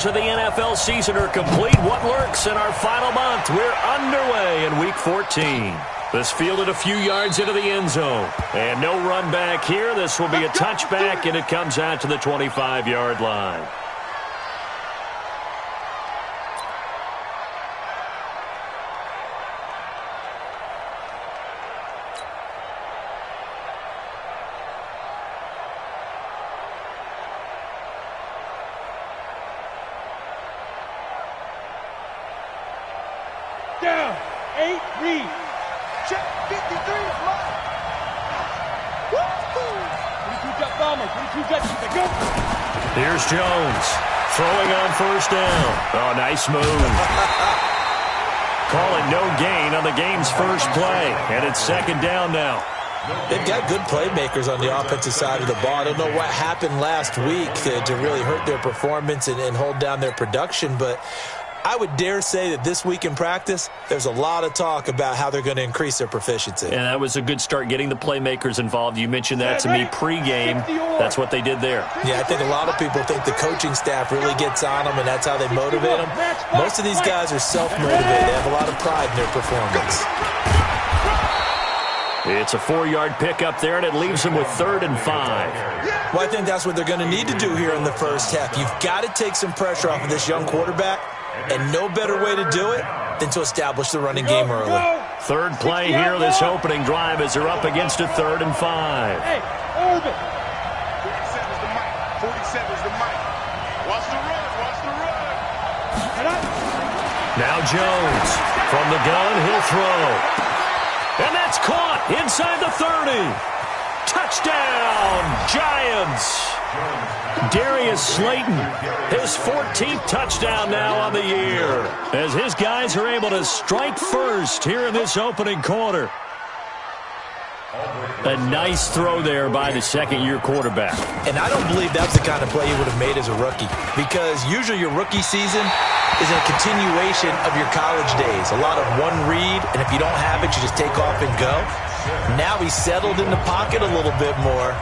To the NFL season are complete. What lurks in our final month? We're underway in Week 14. This fielded a few yards into the end zone. And no run back here. This will be a touchback, and it comes out to the 25-yard line. Down, 8, read. Check, 53 is mine. Woo! 22 jet bombers, 22 jets, they go. Here's Jones, throwing on first down. Oh, nice move. Call it no gain on the game's first play, and it's second down now. They've got good playmakers on the offensive side of the ball. I don't know what happened last week to really hurt their performance and hold down their production, but I would dare say that this week in practice, there's a lot of talk about how they're going to increase their proficiency. And that was a good start, getting the playmakers involved. You mentioned that to me pregame. That's what they did there. Yeah, I think a lot of people think the coaching staff really gets on them, and that's how they motivate them. Most of these guys are self-motivated. They have a lot of pride in their performance. It's a 4-yard pickup there, and it leaves them with 3rd and 5. Well, I think that's what they're going to need to do here in the first half. You've got to take some pressure off of this young quarterback. And no better way to do it than to establish the running game early. Third play here, this opening drive, as they're up against a 3rd and 5. Hey, Urban. 47's the mic. 47's the mic. Watch the run. Watch the run. Now Jones. From the gun, he'll throw. And that's caught inside the 30. Touchdown, Giants. Darius Slayton, his 14th touchdown now on the year, as his guys are able to strike first here in this opening quarter. A nice throw there by the second-year quarterback. And I don't believe that's the kind of play he would have made as a rookie, because usually your rookie season is a continuation of your college days. A lot of one read, and if you don't have it, you just take off and go. Now he's settled in the pocket a little bit more,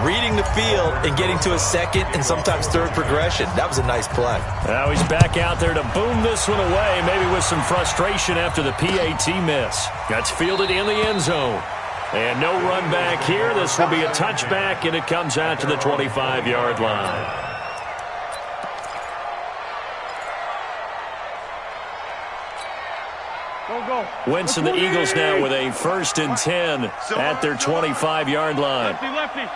reading the field and getting to a second and sometimes third progression. That was a nice play. Now he's back out there to boom this one away, maybe with some frustration after the PAT miss. That's fielded in the end zone. And no run back here. This will be a touchback, and it comes out to the 25-yard line. Wentz and the Eagles now with a 1st and 10 at their 25-yard line. Lefty.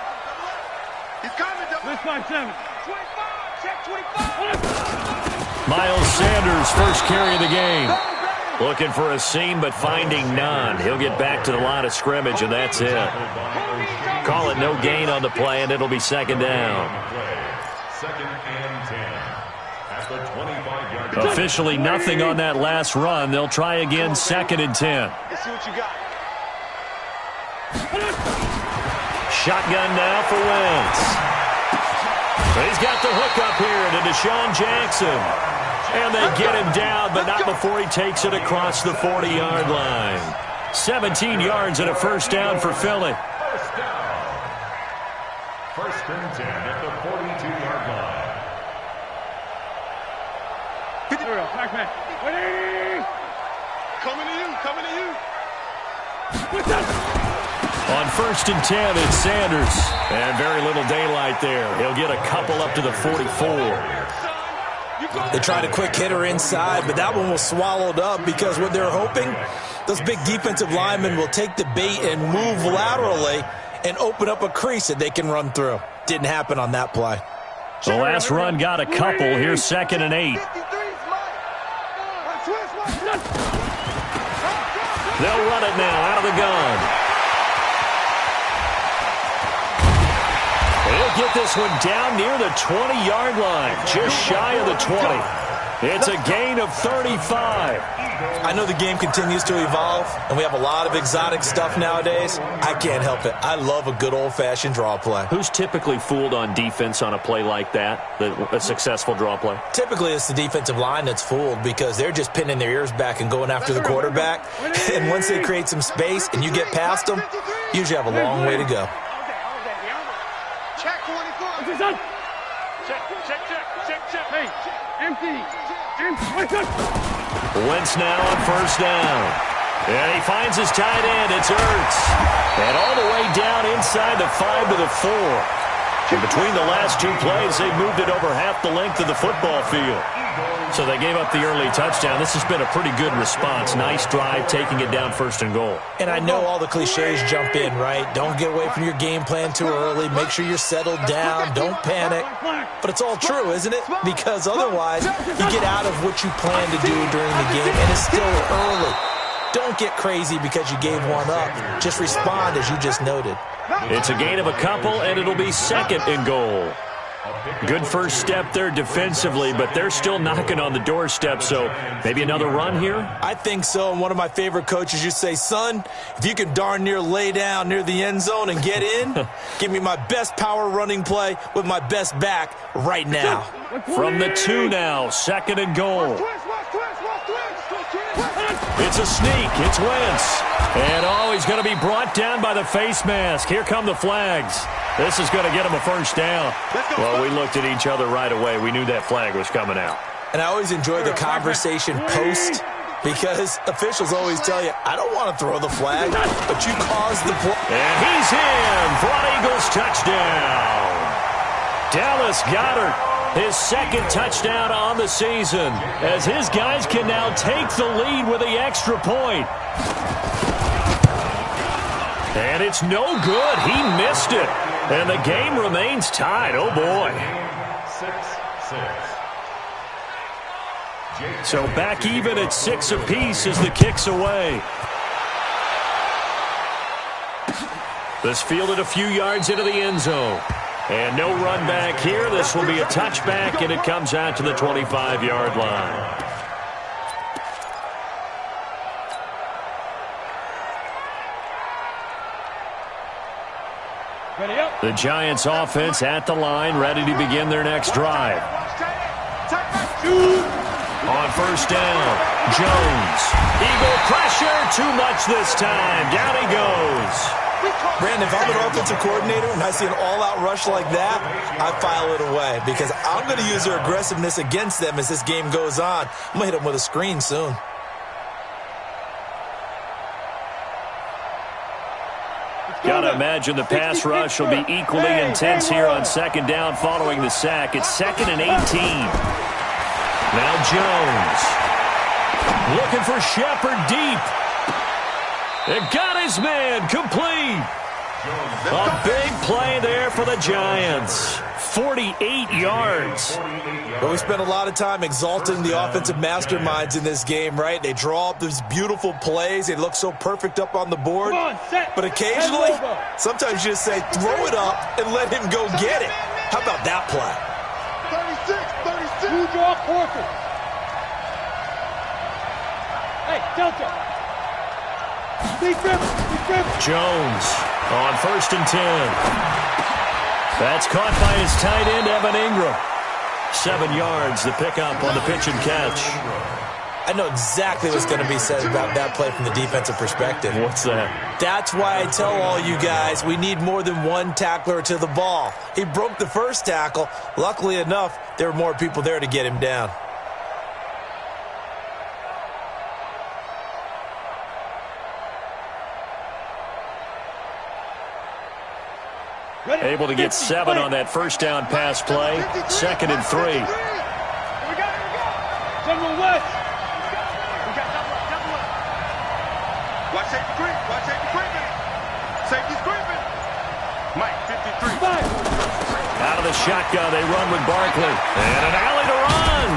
He's coming. Let's 5-7. 25. Check 25. Miles Sanders, first carry of the game. Looking for a seam, but finding none. He'll get back to the line of scrimmage, and that's it. Call it no gain on the play, and it'll be second down. 2nd and 10 at the 25-yard line. Officially nothing on that last run. They'll try again, 2nd and 10. Let's see what you got. Shotgun now for Wentz. He's got the hook up here to Deshaun Jackson. And they get him down, but not before he takes it across the 40-yard line. 17 yards and a first down for Philly. First down. 1st and 10 at the 42-yard line. Coming to you. Coming to you. On 1st and 10, it's Sanders. And very little daylight there. He'll get a couple up to the 44. They tried a quick hitter inside, but that one was swallowed up because what they're hoping, those big defensive linemen will take the bait and move laterally and open up a crease that they can run through. Didn't happen on that play. The last run got a couple. Here's 2nd and 8. They'll run it now out of the gun. He'll get this one down near the 20-yard line, just shy of the 20. It's a gain of 35. I know the game continues to evolve, and we have a lot of exotic stuff nowadays. I can't help it. I love a good old-fashioned draw play. Who's typically fooled on defense on a play like that, a successful draw play? Typically, it's the defensive line that's fooled because they're just pinning their ears back and going after the quarterback. And once they create some space and you get past them, you usually have a long way to go. Check 24. Check. Hey. Empty. Wentz now on first down. And he finds his tight end. It's Ertz. And all the way down inside the 5 to the 4. And between the last two plays, they moved it over half the length of the football field. So they gave up the early touchdown. This has been a pretty good response. Nice drive, taking it down 1st and goal. And I know all the cliches jump in, right? Don't get away from your game plan too early. Make sure you're settled down. Don't panic. But it's all true, isn't it? Because otherwise, you get out of what you plan to do during the game, and it's still early. Don't get crazy because you gave one up. Just respond as you just noted. It's a gain of a couple, and it'll be 2nd and goal. Good first step there defensively, but they're still knocking on the doorstep, so maybe another run here? I think so, and one of my favorite coaches used to say, son, if you can darn near lay down near the end zone and get in, give me my best power running play with my best back right now. From the 2 now, 2nd and goal. It's a sneak. It's Wentz. And, he's going to be brought down by the face mask. Here come the flags. This is going to get him a first down. Well, we looked at each other right away. We knew that flag was coming out. And I always enjoy the conversation post because officials always tell you, I don't want to throw the flag, but you caused the play. And he's in for an Eagles touchdown. Dallas Goedert, his 2nd touchdown on the season, as his guys can now take the lead with the extra point. And it's no good. He missed it. And the game remains tied. Oh, boy. 6-6. So back even at 6 apiece as the kick's away. This fielded a few yards into the end zone. And no run back here. This will be a touchback, and it comes out to the 25-yard line. The Giants offense at the line, ready to begin their next drive. On first down, Jones. Eagle pressure, too much this time. Down he goes. Brandon, if I'm an offensive coordinator and I see an all-out rush like that, I file it away because I'm going to use their aggressiveness against them as this game goes on. I'm going to hit them with a screen soon. Gotta imagine the pass rush will be equally intense here on 2nd down following the sack. It's 2nd and 18. Now Jones. Looking for Shepard deep. It got his man complete. A big play there for the Giants. 48 yards. But we spent a lot of time exalting the offensive masterminds in this game, right? They draw up these beautiful plays. They look so perfect up on the board. But occasionally, sometimes you just say, throw it up and let him go get it. How about that play? 36. You draw Porter. Hey, Delta. Big grip. Jones on 1st and 10. That's caught by his tight end, Evan Ingram. 7 yards, the pickup on the pitch and catch. I know exactly what's going to be said about that play from the defensive perspective. What's that? That's why I tell all you guys we need more than one tackler to the ball. He broke the first tackle. Luckily enough, there were more people there to get him down. Able to get 7 on that first down pass play. 2nd and 3. Here we go. General West. Watch safety creep. Watch safety creeping. Safety's creeping. Mike, 53. Out of the shotgun, they run with Barkley. And an alley to run.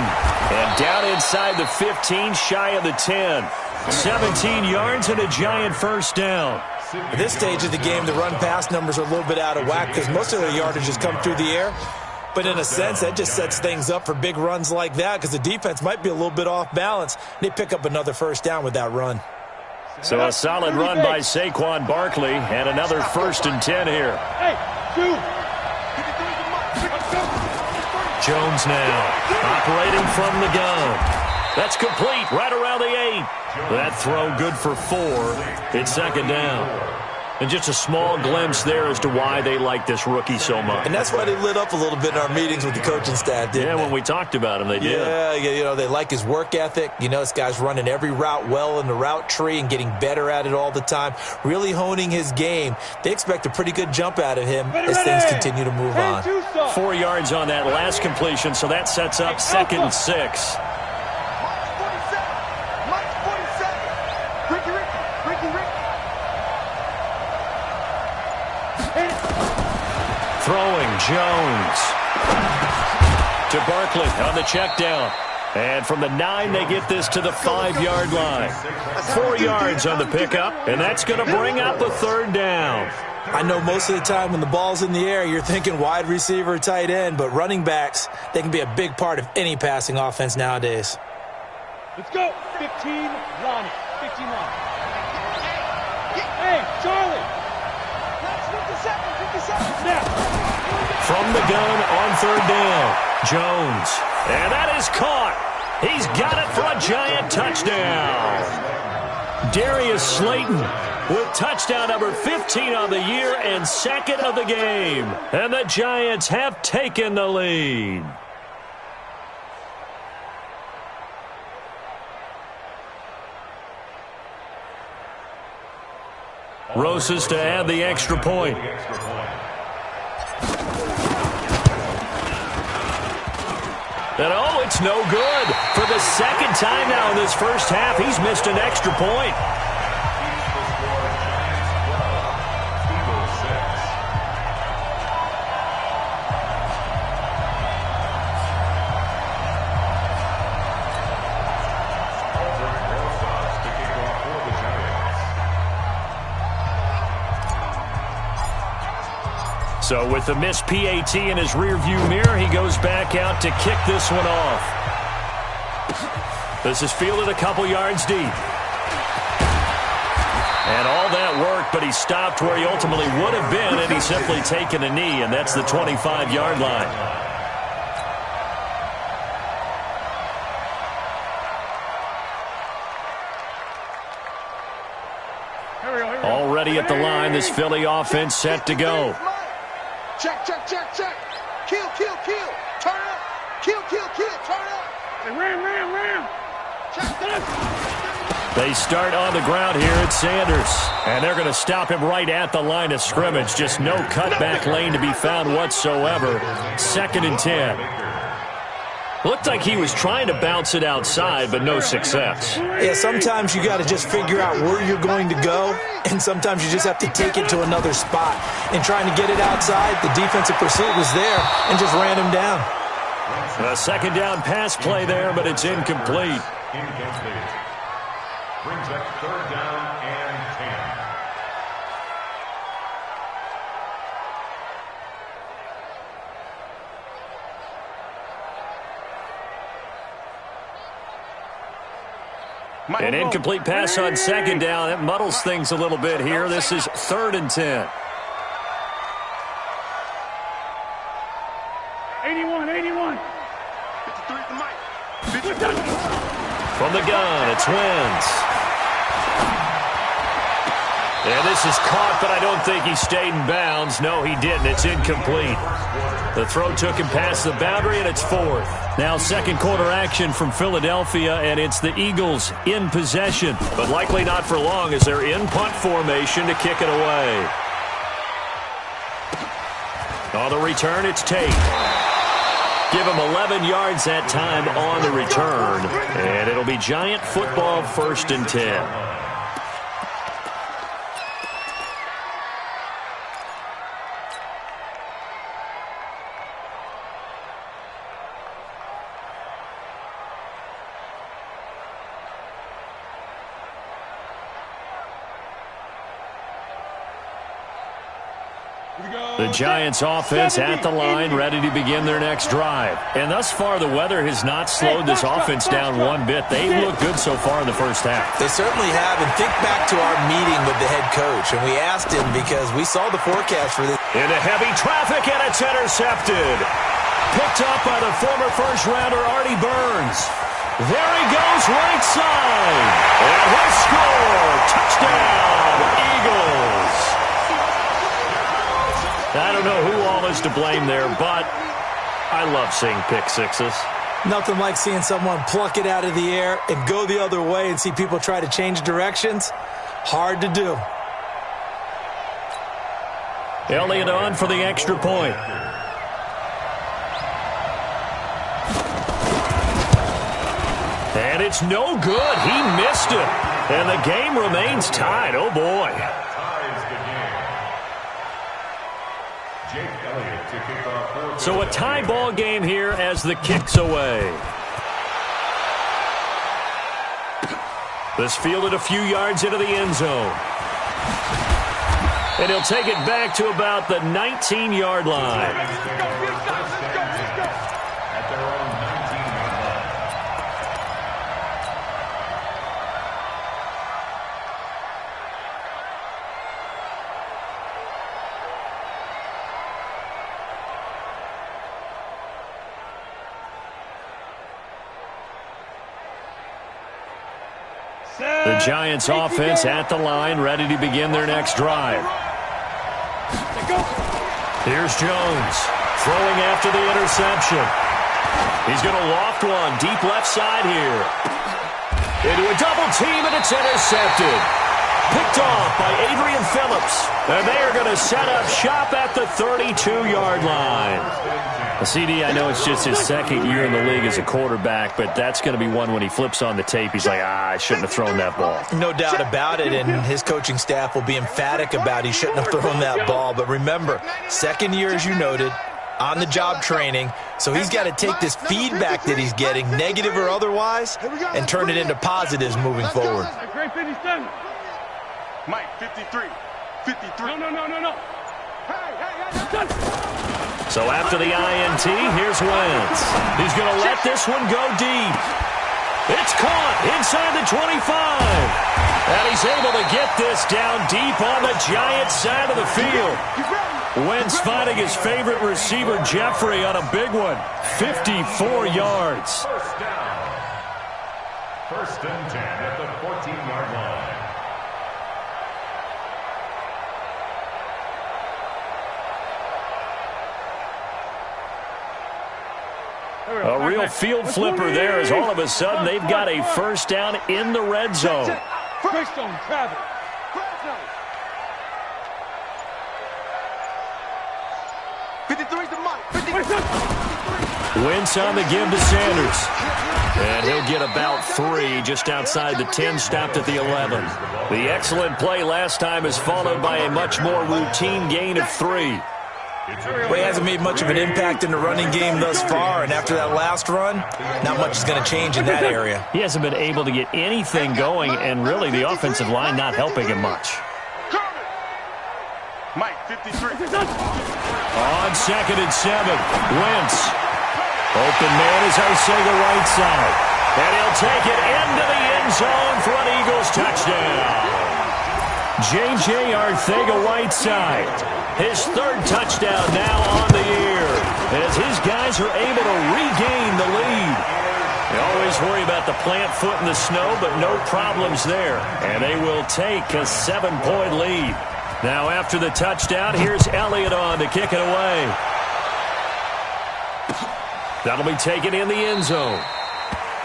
And down inside the 15, shy of the 10. 17 yards and a Giant first down. At this stage of the game, the run-pass numbers are a little bit out of whack because most of their yardage has come through the air. But in a sense, that just sets things up for big runs like that because the defense might be a little bit off balance. They pick up another first down with that run. So a solid run by Saquon Barkley and another 1st and 10 here. Hey, shoot. Jones now operating from the gun. That's complete right around the 8. That throw good for 4. It's 2nd down. And just a small glimpse there as to why they like this rookie so much. And that's why they lit up a little bit in our meetings with the coaching staff, didn't they? When we talked about him, they did. Yeah, they like his work ethic. This guy's running every route well in the route tree and getting better at it all the time, really honing his game. They expect a pretty good jump out of him as things continue to move on. 4 yards on that last completion, so that sets up 2nd and 6. Throwing Jones to Barkley on the check down. And from the 9, they get this to the 5-yard line. 4 yards on the pickup, and that's going to bring up a 3rd down. I know most of the time when the ball's in the air, you're thinking wide receiver, tight end, but running backs, they can be a big part of any passing offense nowadays. Let's go. 15, Lonnie. 15, Lonnie. Hey, Charlie. That's 50 seconds. Now. From the gun on 3rd down, Jones. And that is caught. He's got it for a giant touchdown. Darius Slayton with touchdown number 15 on the year and 2nd of the game. And the Giants have taken the lead. Rosas to add the extra point. And it's no good. For the 2nd time now in this first half, he's missed an extra point. So with the missed PAT in his rearview mirror, he goes back out to kick this one off. This is fielded a couple yards deep. And all that work, but he stopped where he ultimately would have been, and he's simply taken a knee, and that's the 25-yard line. Already at the line, this Philly offense set to go. Check. Kill. Turn up. Kill. Turn up. Ram. They start on the ground here at Sanders. And they're going to stop him right at the line of scrimmage. Just no cutback lane to be found whatsoever. 2nd and 10. Looked like he was trying to bounce it outside, but no success. Yeah, sometimes you got to just figure out where you're going to go, and sometimes you just have to take it to another spot. And trying to get it outside, the defensive pursuit was there and just ran him down. A 2nd down pass play there, but it's incomplete. Brings up 3rd down and 10. An incomplete pass on 2nd down. It muddles things a little bit here. This is 3rd and 10. 81. 53 to Mike. From the gun, it's Wentz. And this is caught, but I don't think he stayed in bounds. No, he didn't. It's incomplete. The throw took him past the boundary, and it's 4th. Now 2nd quarter action from Philadelphia, and it's the Eagles in possession. But likely not for long as they're in punt formation to kick it away. On the return, it's Tate. Give him 11 yards that time on the return. And it'll be Giant football 1st and 10. The Giants offense at the line, ready to begin their next drive. And thus far, the weather has not slowed this offense down one bit. They've looked good so far in the first half. They certainly have. And think back to our meeting with the head coach. And we asked him because we saw the forecast for this. Into heavy traffic, and it's intercepted. Picked up by the former first-rounder Artie Burns. There he goes, right side. And he'll score. Touchdown, Eagles. I don't know who all is to blame there, but I love seeing pick sixes. Nothing like seeing someone pluck it out of the air and go the other way and see people try to change directions. Hard to do. Elliott on for the extra point. And it's no good. He missed it. And the game remains tied. Oh, boy. Ties the game. Jake Elliott to kick off. So a tie ball game here as the kick's away. This fielded a few yards into the end zone. And he'll take it back to about the 19-yard line. At their own 19-yard line. The Giants offense at the line, ready to begin their next drive. Here's Jones, throwing after the interception. He's going to loft one, deep left side here. Into a double team, and it's intercepted. Picked off by Adrian Phillips. And they are going to set up shop at the 32-yard line. CD, I know it's just his second year in the league as a quarterback, but that's going to be one when he flips on the tape. He's like, I shouldn't have thrown that ball. No doubt about it, and his coaching staff will be emphatic about he shouldn't have thrown that ball. But remember, second year, as you noted, on-the-job training, so he's got to take this feedback that he's getting, negative or otherwise, and turn it into positives moving forward. Mike, 53. 53. No. So after the INT, here's Wentz. He's going to let this one go deep. It's caught inside the 25. And he's able to get this down deep on the Giants side of the field. Wentz finding his favorite receiver, Jeffrey, on a big one. 54 yards. First down. First and 10 at the 14-yard line. A real field flipper there as all of a sudden they've got a first down in the red zone. First zone, Travis. Wentz on the give to Sanders. And he'll get about 3 just outside the 10, stopped at the 11. The excellent play last time is followed by a much more routine gain of 3. Well, he hasn't made much of an impact in the running game thus far, and after that last run, not much is going to change in that area. He hasn't been able to get anything going, and really the offensive line not helping him much. Mike, 53. On second and 7, Wentz. Open man is Arcega right side. And he'll take it into the end zone for an Eagles touchdown. J.J. Arcega-Whiteside, his third touchdown now on the year, as his guys are able to regain the lead. They always worry about the plant foot in the snow, but no problems there. And they will take a 7-point lead. Now after the touchdown, here's Elliott on to kick it away. That'll be taken in the end zone.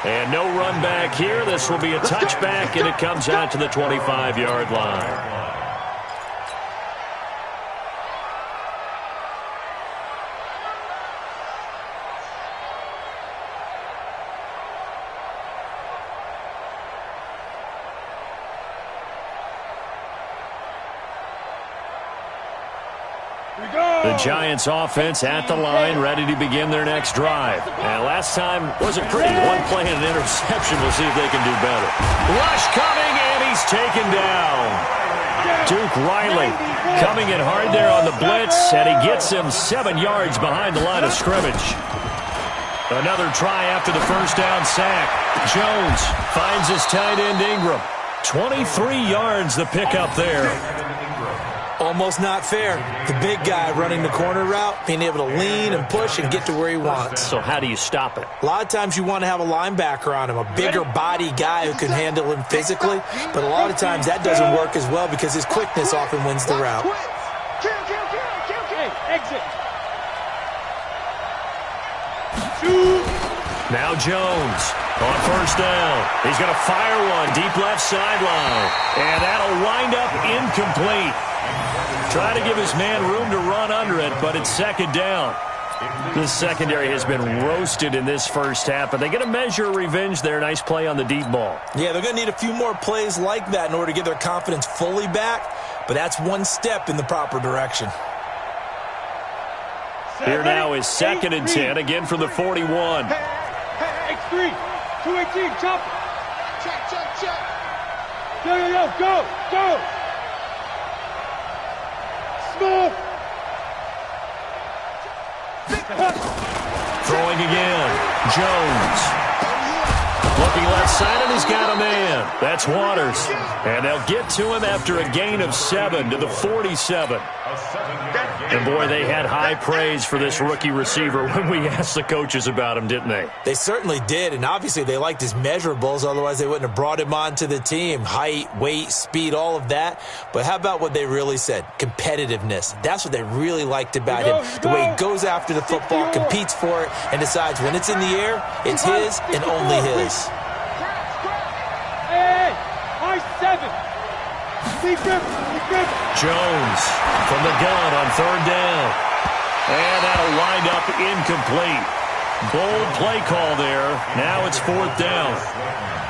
And no run back here. This will be a touchback, and it comes out to the 25-yard line. The Giants offense at the line, ready to begin their next drive. And last time wasn't pretty. One play and an interception. We'll see if they can do better. Rush coming, and he's taken down. Duke Riley coming in hard there on the blitz, and he gets him 7 yards behind the line of scrimmage. Another try after the first down sack. Jones finds his tight end Ingram. 23 yards the pickup there. Almost not fair. The big guy running the corner route, being able to lean and push and get to where he wants. So how do you stop it? A lot of times you want to have a linebacker on him, a bigger body guy who can handle him physically, but a lot of times that doesn't work as well because his quickness often wins the route. Now Jones on first down. He's going to fire one deep left sideline. And that'll wind up incomplete. Try to give his man room to run under it, but it's second down. This secondary has been roasted in this first half, but they get a measure of revenge there. Nice play on the deep ball. Yeah, they're going to need a few more plays like that in order to get their confidence fully back, but that's one step in the proper direction. Here now is 2nd and 10, again from the 41. X3, 218, chop. Check. Yo, go. Small. Throwing again. Jones. Looking left side, and he's got a man. That's Waters. And they'll get to him after a gain of 7 to the 47. And, boy, they had high praise for this rookie receiver when we asked the coaches about him, didn't they? They certainly did, and obviously they liked his measurables. Otherwise, they wouldn't have brought him onto the team. Height, weight, speed, all of that. But how about what they really said? Competitiveness. That's what they really liked about him. The way he goes after the football, competes for it, and decides when it's in the air, it's his and only his. Hey, high 7. Jones from the gun on 3rd down. And that'll wind up incomplete. Bold play call there. Now it's 4th down.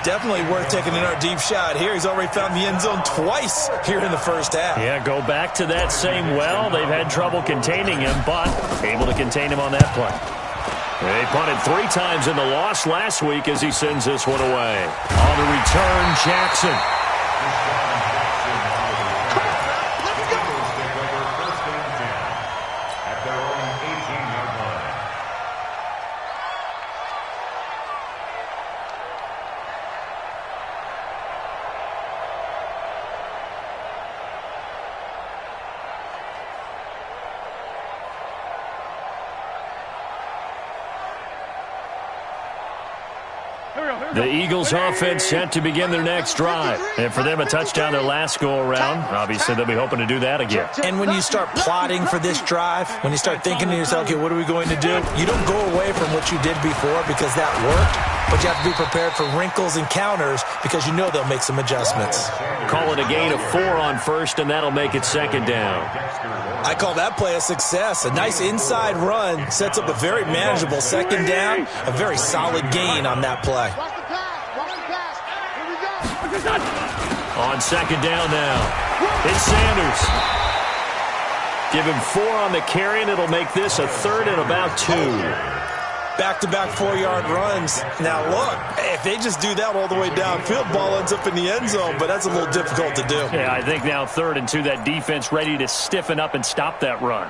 Definitely worth taking another deep shot here. He's already found the end zone twice here in the first half. Yeah, go back to that same well. They've had trouble containing him, but able to contain him on that play. They punted 3 times in the loss last week as he sends this one away. On the return, Jackson. The Eagles offense set to begin their next drive. And for them, a touchdown their last go-around. Obviously, they'll be hoping to do that again. And when you start plotting for this drive, when you start thinking to yourself, okay, what are we going to do? You don't go away from what you did before because that worked, but you have to be prepared for wrinkles and counters because you know they'll make some adjustments. Call it a gain of 4 on first, and that'll make it 2nd down. I call that play a success. A nice inside run sets up a very manageable 2nd down, a very solid gain on that play. On 2nd down now, it's Sanders. Give him 4 on the carry, and it'll make this a 3rd and about 2. Back-to-back 4-yard runs. Now, look, if they just do that all the way downfield, ball ends up in the end zone, but that's a little difficult to do. Yeah, I think now 3rd and 2, that defense ready to stiffen up and stop that run.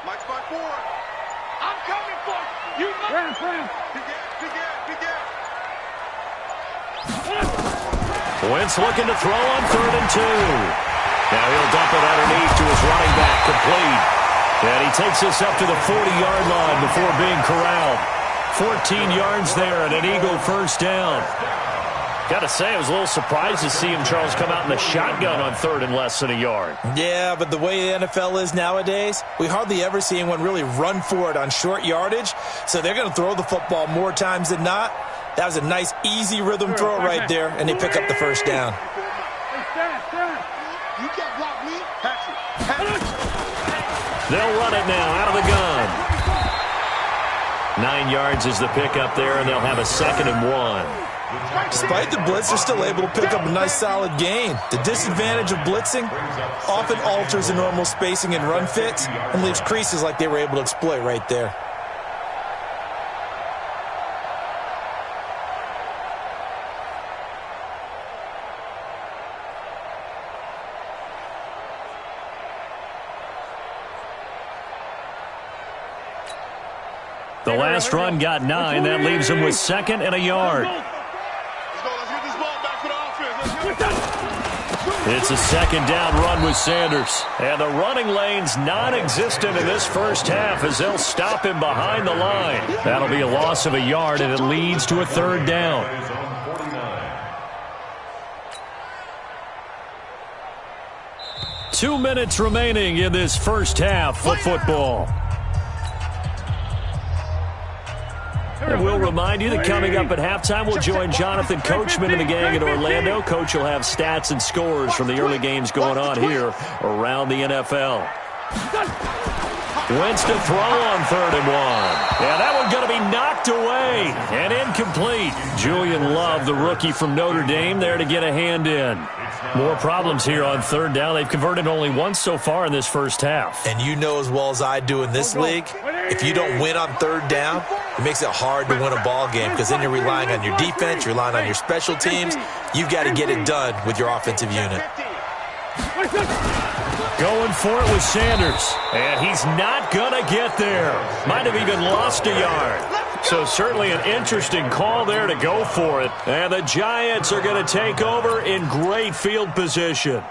Mike's by 4. I'm coming for you. Ram. Wentz looking to throw on 3rd and 2. Now he'll dump it underneath to his running back, complete. And he takes this up to the 40-yard line before being corralled. 14 yards there and an Eagle first down. Got to say, I was a little surprised to see him, Charles, come out in the shotgun on 3rd and less than a yard. Yeah, but the way the NFL is nowadays, we hardly ever see anyone really run for it on short yardage. So they're going to throw the football more times than not. That was a nice, easy rhythm throw right there, and they pick up the first down. You can't block me. They'll run it now out of the gun. 9 yards is the pickup there, and they'll have a 2nd and 1. Despite the blitz, they're still able to pick up a nice solid gain. The disadvantage of blitzing often alters the normal spacing and run fits and leaves creases like they were able to exploit right there. The last run got 9. That leaves him with 2nd and a yard. Let's get this ball back for the offense. Let's get it. It's a second down run with Sanders. And the running lane's non-existent in this first half as they'll stop him behind the line. That'll be a loss of a yard, and it leads to a third down. 2 minutes remaining in this first half of football. And we'll remind you that coming up at halftime, we'll join Jonathan Coachman and the gang in Orlando. Coach will have stats and scores from the early games going on here around the NFL. Wentz to throw on 3rd and 1. Yeah, that one's going to be knocked away and incomplete. Julian Love, the rookie from Notre Dame, there to get a hand in. More problems here on 3rd down. They've converted only once so far in this first half. And you know as well as I do in this league, if you don't win on 3rd down, it makes it hard to win a ball game because then you're relying on your defense, you're relying on your special teams. You've got to get it done with your offensive unit. Going for it with Sanders. And he's not going to get there. Might have even lost a yard. So certainly an interesting call there to go for it. And the Giants are going to take over in great field position.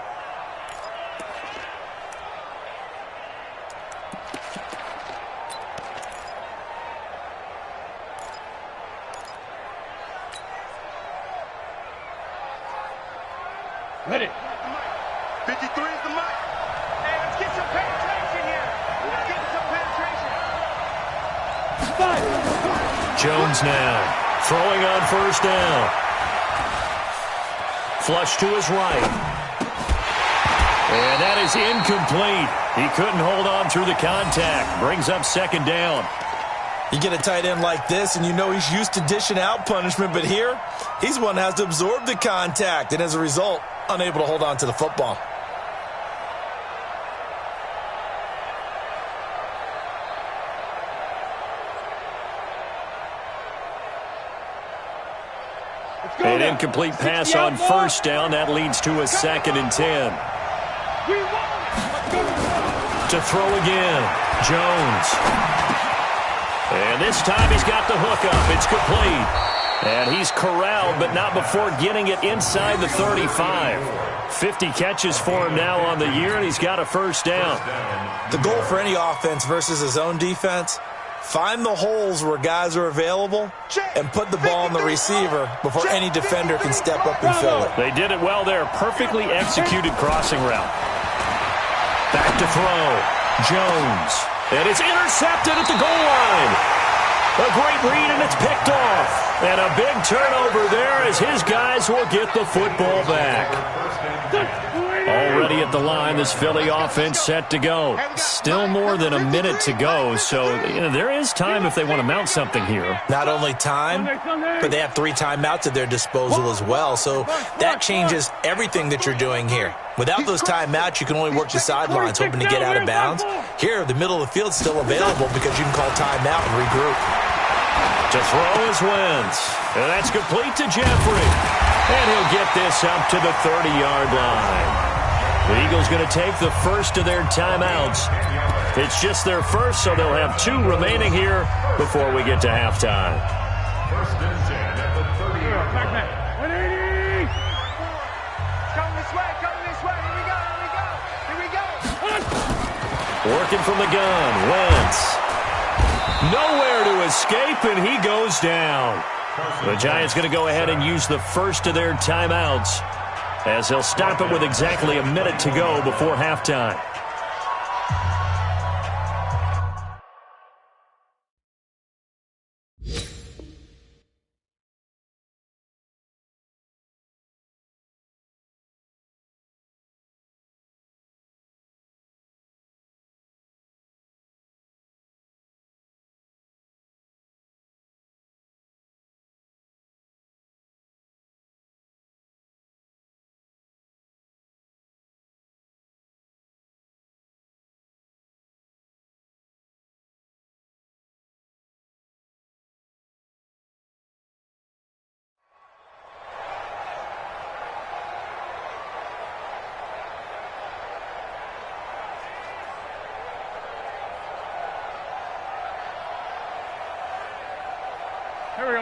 Ready. 53 is the mic. Hey, let's get some penetration here. Let's get some penetration. 5. Jones now throwing on 1st down. Flush to his right. And that is incomplete. He couldn't hold on through the contact. Brings up 2nd down. You get a tight end like this, and you know he's used to dishing out punishment, but here, he's one that has to absorb the contact, and as a result, unable to hold on to the football. An incomplete pass on 1st down. That leads to a 2nd and 10. To throw again, Jones. And this time he's got the hook up. It's complete. And he's corralled, but not before getting it inside the 35. 50 catches for him now on the year, and he's got a 1st down. The goal for any offense versus his own defense, find the holes where guys are available and put the ball on the receiver before any defender can step up and fill it. They did it well there. Perfectly executed crossing route. Back to throw. Jones. And it's intercepted at the goal line. A great read, and it's picked off. And a big turnover there as his guys will get the football back. Already at the line, this Philly offense set to go. Still more than a minute to go, so there is time if they want to mount something here. Not only time, but they have 3 timeouts at their disposal as well, so that changes everything that you're doing here. Without those timeouts, you can only work the sidelines, hoping to get out of bounds. Here, the middle of the field's still available because you can call timeout and regroup. To throw is Wentz. And that's complete to Jeffrey. And he'll get this up to the 30-yard line. The Eagles going to take the first of their timeouts. It's just their first, so they'll have 2 remaining here before we get to halftime. 1st and 10 at the 30-yard line. 180. Coming this way, coming this way. Here we go, here we go. Here we go. Working from the gun, Wentz. Nowhere to escape, and he goes down. The Giants going to go ahead and use the first of their timeouts as they'll stop it with exactly a minute to go before halftime.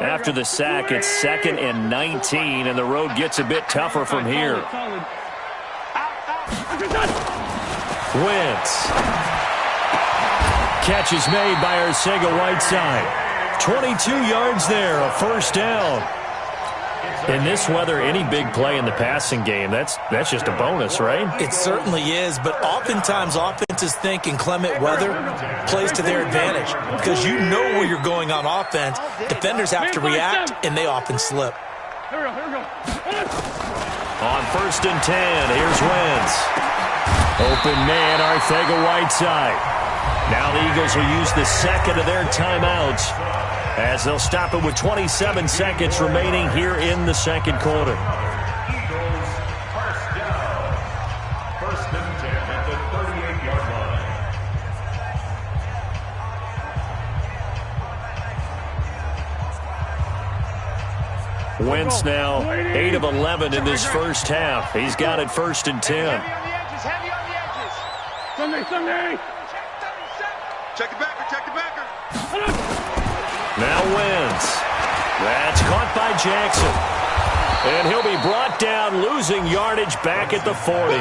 After the sack, it's 2nd and 19, and the road gets a bit tougher from here. Wentz. Catch is made by Arcega-Whiteside. 22 yards there, a first down. In this weather, any big play in the passing game, that's just a bonus, right? It certainly is, but oftentimes offenses think inclement weather plays to their advantage because you know where you're going on offense. Defenders have to react, and they often slip. Here we go. On 1st and 10, here's Wentz. Open man, Arcega-Whiteside. Now the Eagles will use the second of their timeouts as they'll stop it with 27 seconds remaining here in the second quarter. Eagles, first down. 1st and 10 at the 38-yard line. Wentz now 8 of 11 in this first half. He's got it 1st and 10. Heavy on the edges, heavy on the edges. Sunday. Check the backer, check the backer. Now Wentz. That's caught by Jackson. And he'll be brought down, losing yardage back at the 40.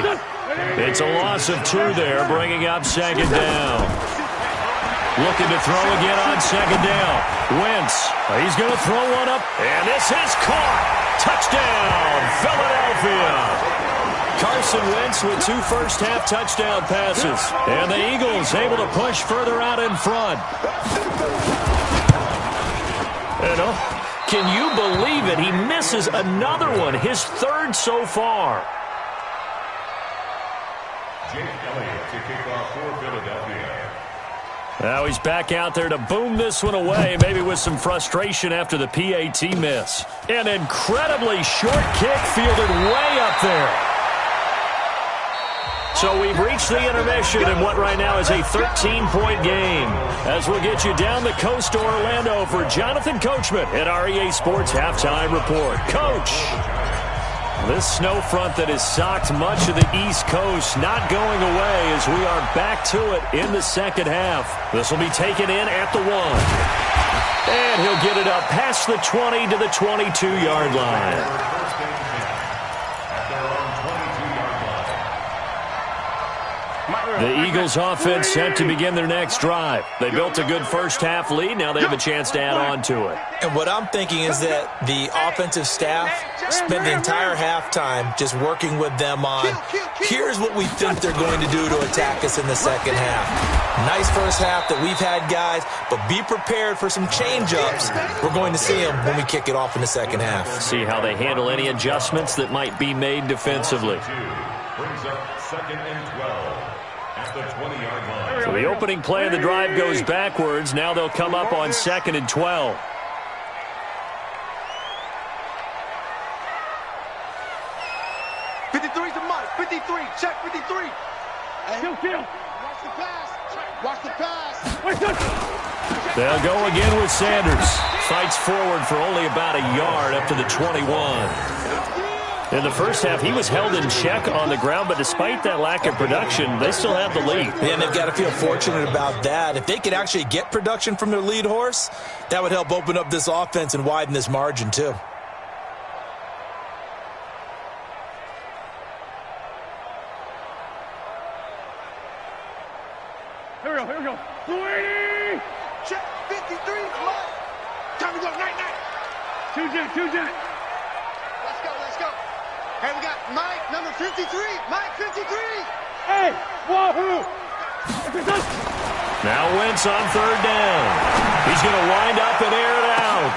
It's a loss of 2 there, bringing up 2nd down. Looking to throw again on 2nd down. Wentz, he's going to throw one up, and this is caught. Touchdown, Philadelphia. Carson Wentz with 2 first-half touchdown passes. And the Eagles able to push further out in front. Can you believe it? He misses another one, his 3rd so far. Jake Elliott to kick off for Philadelphia. Now he's back out there to boom this one away, maybe with some frustration after the PAT miss. An incredibly short kick fielded way up there. So we've reached the intermission in what right now is a 13-point game. As we'll get you down the coast to Orlando for Jonathan Coachman at our EA Sports Halftime Report. Coach, this snow front that has socked much of the East Coast not going away as we are back to it in the second half. This will be taken in at the 1. And he'll get it up past the 20 to the 22-yard line. The Eagles offense set to begin their next drive. They built a good first-half lead. Now they have a chance to add on to it. And what I'm thinking is that the offensive staff spent the entire halftime just working with them on, here's what we think they're going to do to attack us in the second half. Nice first half that we've had, guys, but be prepared for some change-ups. We're going to see them when we kick it off in the second half. See how they handle any adjustments that might be made defensively. Brings up 2nd and 12. At the 20-yard line. So the opening play of the drive goes backwards. Now they'll come up on 2nd and 12. 53's the mic. 53. Check 53. Kill. Watch the pass. Watch the pass. They'll go again with Sanders. Fights forward for only about a yard up to the 21. In the first half, he was held in check on the ground, but despite that lack of production, they still have the lead. Yeah, and they've got to feel fortunate about that. If they could actually get production from their lead horse, that would help open up this offense and widen this margin, too. Here we go. 20. Check 53. Time to go. Night. Two jet. Let's go. Hey, we got Mike, number 53. Mike, 53. Hey, wahoo. Now Wentz on 3rd down. He's going to wind up and air it out.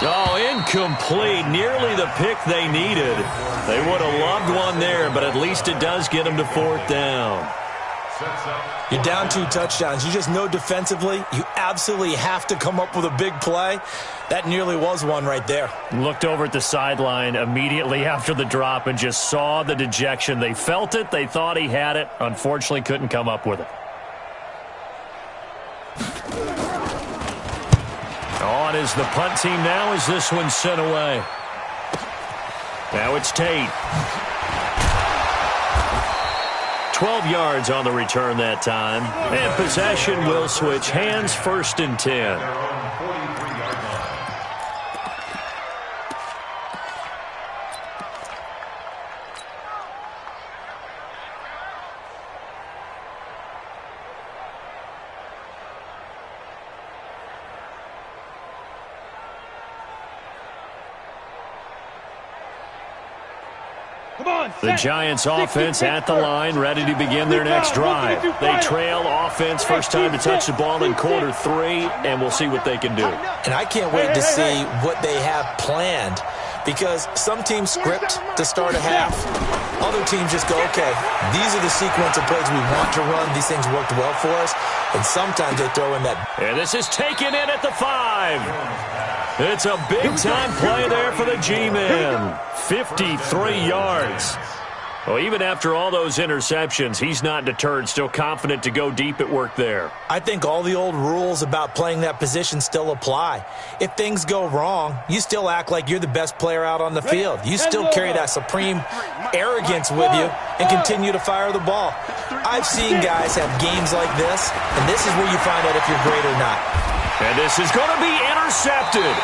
Oh, incomplete. Nearly the pick they needed. They would have loved one there, but at least it does get them to 4th down. You're down 2 touchdowns. You just know defensively you absolutely have to come up with a big play. That nearly was one right there. Looked over at the sideline immediately after the drop and just saw the dejection. They felt it. They thought he had it. Unfortunately, couldn't come up with it. On is the punt team now as this one's sent away. Now it's Tate. 12 yards on the return that time. And possession will switch hands, 1st and 10. The Giants offense at the line, ready to begin their next drive. They trail offense, first time to touch the ball in quarter 3, and we'll see what they can do. And I can't wait to see what they have planned, because some teams script to start a half. Other teams just go, okay, these are the sequence of plays we want to run. These things worked well for us. And sometimes they throw in that. And this is taken in at the 5. It's a big-time play there for the G-Men. 53 yards. Well, even after all those interceptions, he's not deterred, still confident to go deep at work there. I think all the old rules about playing that position still apply. If things go wrong, you still act like you're the best player out on the field. You still carry that supreme arrogance with you and continue to fire the ball. I've seen guys have games like this, and this is where you find out if you're great or not. And this is going to be intercepted.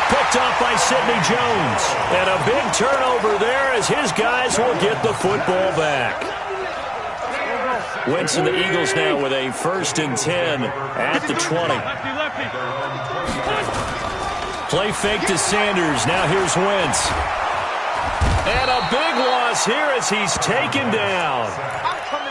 Picked off by Sidney Jones. And a big turnover there as his guys will get the football back. Wentz and the Eagles now with a 1st and 10 at the 20. Play fake to Sanders. Now here's Wentz. And a big loss here as he's taken down.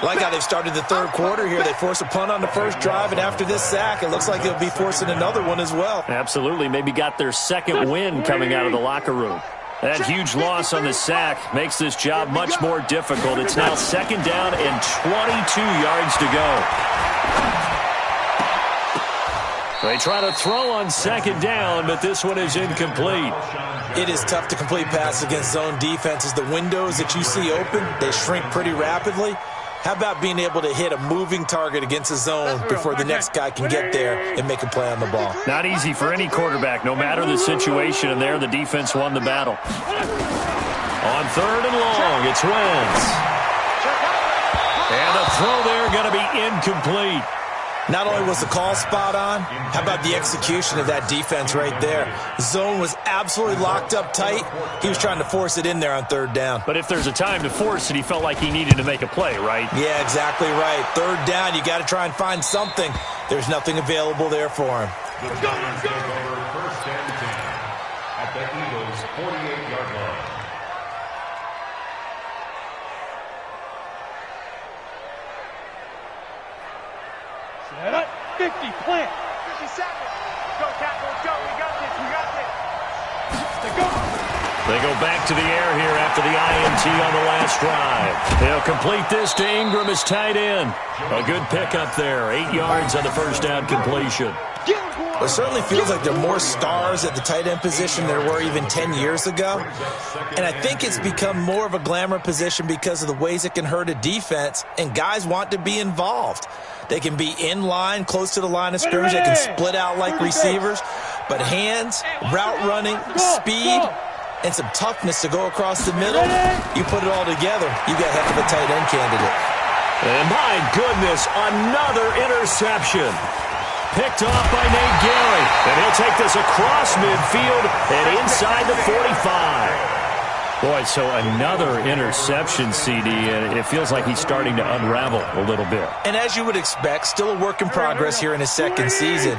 Like how they've started the third quarter here. They force a punt on the first drive, and after this sack, it looks like they'll be forcing another one as well. Absolutely. Maybe got their second win coming out of the locker room. That huge loss on the sack makes this job much more difficult. It's now 2nd down and 22 yards to go. They try to throw on 2nd down, but this one is incomplete. It is tough to complete passes against zone defenses. The windows that you see open, they shrink pretty rapidly. How about being able to hit a moving target against a zone before the next guy can get there and make a play on the ball? Not easy for any quarterback, no matter the situation, and there the defense won the battle. On 3rd and long, it's Wentz. And a throw there going to be incomplete. Not only was the call spot on, how about the execution of that defense right there? The zone was absolutely locked up tight. He was trying to force it in there on 3rd down. But if there's a time to force it, he felt like he needed to make a play, right? Yeah, exactly right. 3rd down, you got to try and find something. There's nothing available there for him. The Giants take over 1st and 10 at the Eagles' 48-yard line. Set up, 50, plant. 57. Go, tackle, let's go. We got this, Let's go. They go back to the air here after the INT on the last drive. They'll complete this to Ingram as tight end. A good pickup there. 8 yards on the 1st down completion. It certainly feels like there are more stars at the tight end position than there were even 10 years ago. And I think it's become more of a glamour position because of the ways it can hurt a defense, and guys want to be involved. They can be in line, close to the line of scrimmage. They can split out like receivers. But hands, route running, speed, and some toughness to go across the middle, you put it all together, you got a heck of a tight end candidate. And my goodness, another interception. Picked off by Nate Gary. And he'll take this across midfield and inside the 45. Boy, so another interception, CD, and it feels like he's starting to unravel a little bit. And as you would expect, still a work in progress here in his 2nd season.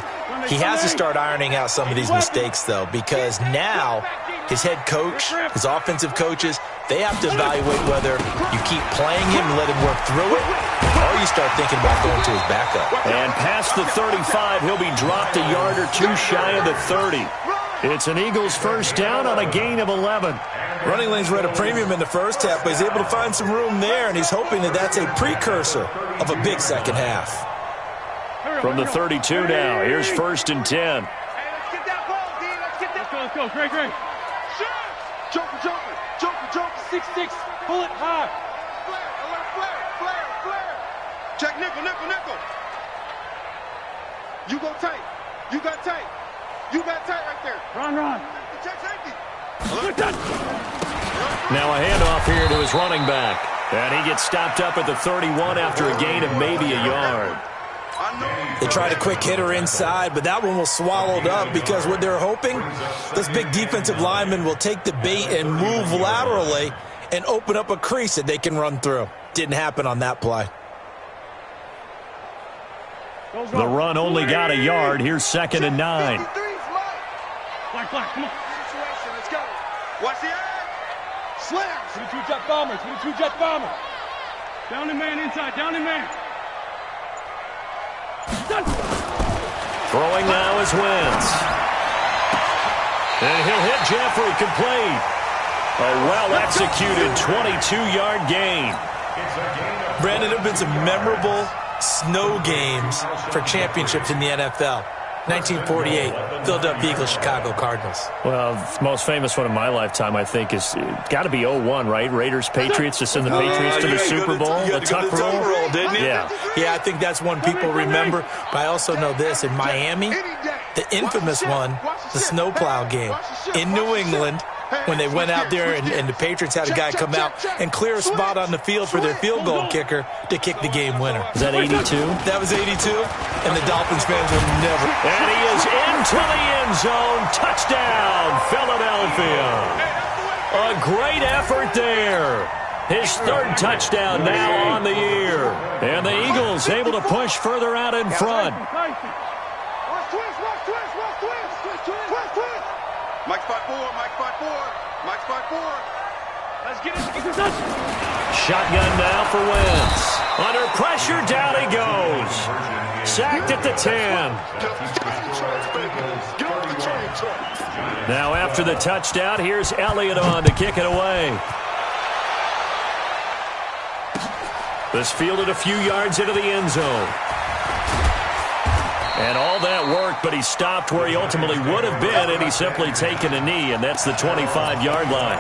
He has to start ironing out some of these mistakes, though, because now his head coach, his offensive coaches, they have to evaluate whether you keep playing him and let him work through it, or you start thinking about going to his backup. And past the 35, he'll be dropped a yard or two shy of the 30. It's an Eagles 1st down on a gain of 11. Running lanes were at a premium in the first half, but he's able to find some room there, and he's hoping that that's a precursor of a big second half. From the 32 now, here's 1st and 10. Hey, let's get that ball, D. Let's go. Great. Joker. 6-6. Pull it high. Flare. Check nickel. You go tight. You got tight. You got tight right there. Run. Check safety. Now a handoff here to his running back. And he gets stopped up at the 31 after a gain of maybe a yard. They tried a quick hitter inside, but that one was swallowed up because what they're hoping, this big defensive lineman will take the bait and move laterally and open up a crease that they can run through. Didn't happen on that play. The run only got a yard. Here's 2nd and 9. Black, come on. Situation, let's go. Watch the eye. Slam. 22 jet bomber. 22 jet bomber. Down the man inside. Down the man. Done. Throwing now is Wentz. And he'll hit Jeffrey complete. A well-executed 22-yard gain. Brandon, there have been some memorable snow games for championships in the NFL. 1948, Philadelphia Eagles, Chicago Cardinals. Well, the most famous one of my lifetime, I think, is got to be 01, right? Raiders, Patriots, to send the Patriots to the Super Bowl. The tuck roll, didn't you? Yeah. Yeah, I think that's one people remember. But I also know this. In Miami, the infamous one, the snowplow game. In New England, when they went out there and the Patriots had a guy come out and clear a spot on the field for their field goal kicker to kick the game winner. Is that 82? That was 82, and the Dolphins fans will never. And he is into the end zone. Touchdown, Philadelphia. A great effort there. His third touchdown now on the year. And the Eagles able to push further out in front. Mike spot 4, Mike spot 4, Mike spot 4. Let's get it. Shotgun now for Wentz. Under pressure, down he goes. Sacked at the 10. Now after the touchdown, here's Elliott on to kick it away. This fielded a few yards into the end zone. And all that worked, but he stopped where he ultimately would have been, and he's simply taken a knee, and that's the 25-yard line.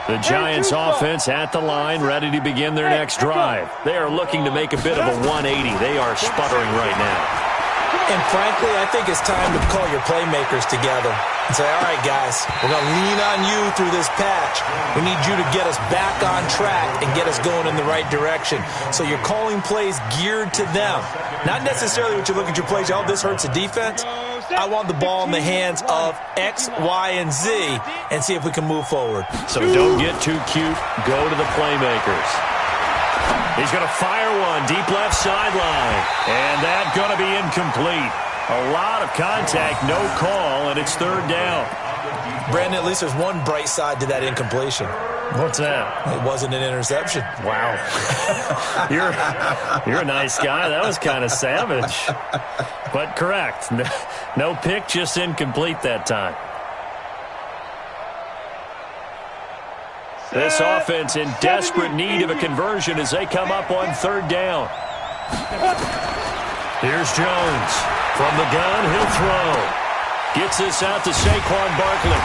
The Giants offense at the line, ready to begin their next drive. They are looking to make a bit of a 180. They are sputtering right now. And frankly, I think it's time to call your playmakers together and say, all right, guys, we're going to lean on you through this patch. We need you to get us back on track and get us going in the right direction. So you're calling plays geared to them. Not necessarily what you look at your plays, oh, this hurts the defense. I want the ball in the hands of X, Y, and Z and see if we can move forward. So don't get too cute. Go to the playmakers. He's going to fire one deep left sideline. And that's going to be incomplete. A lot of contact, no call, and it's third down. Brandon, at least there's one bright side to that incompletion. What's that? It wasn't an interception. Wow. You're a nice guy. That was kind of savage. But correct. No pick, just incomplete that time. This offense in desperate need of a conversion as they come up on third down. Here's Jones. From the gun, he'll throw. Gets this out to Saquon Barkley.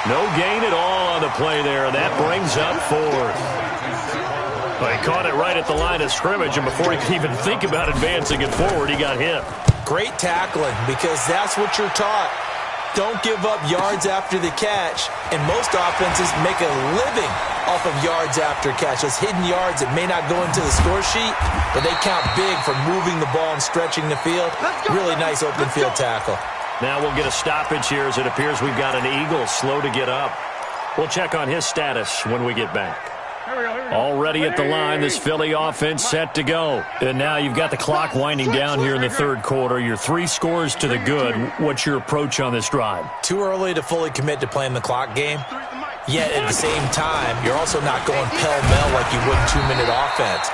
No gain at all on the play there, and that brings up fourth. Well, he caught it right at the line of scrimmage, and before he could even think about advancing it forward, he got hit. Great tackling, because that's what you're taught. Don't give up yards after the catch, and most offenses make a living off of yards after catch. Those hidden yards that may not go into the score sheet, but they count big for moving the ball and stretching the field. Really nice open field tackle. Now we'll get a stoppage here as it appears we've got an Eagle slow to get up. We'll check on his status when we get back. Already at the line, this Philly offense set to go. And now you've got the clock winding down here in the third quarter. You're 3 scores to the good. What's your approach on this drive? Too early to fully commit to playing the clock game. Yet at the same time, you're also not going pell-mell like you would 2-minute offense.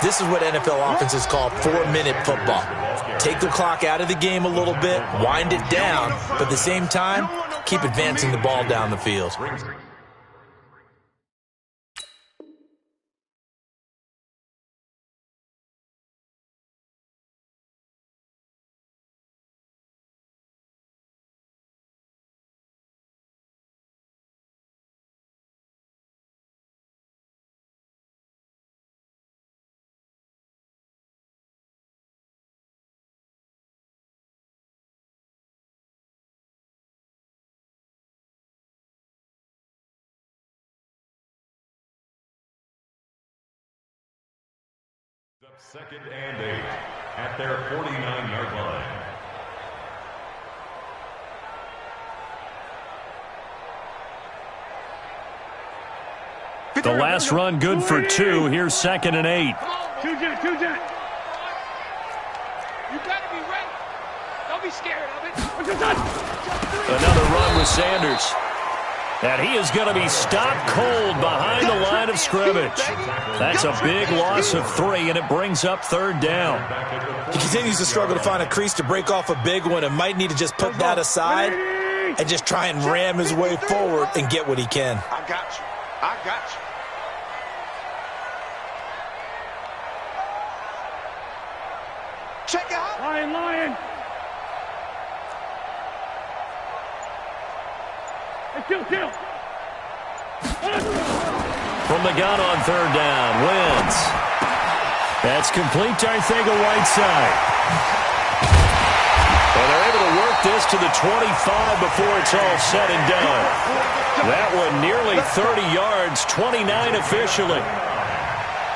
This is what NFL offenses call 4-minute football. Take the clock out of the game a little bit, wind it down, but at the same time, keep advancing the ball down the field. Second and 8 at their 49-yard line. The last run good for 2. Here's second and 8. Two jet. You gotta be ready. Don't be scared of it. Another run with Sanders. And he is going to be stopped cold behind the line of scrimmage. That's a big loss of 3, and it brings up 3rd down. He continues to struggle to find a crease to break off a big one and might need to just put that aside and just try and ram his way forward and get what he can. I got you. I got you. Check out. Lion. Kill. From the gun on 3rd down, Wentz. That's complete to Arcega-Whiteside. And they're able to work this to the 25 before it's all said and done. That one nearly 30 yards, 29 officially.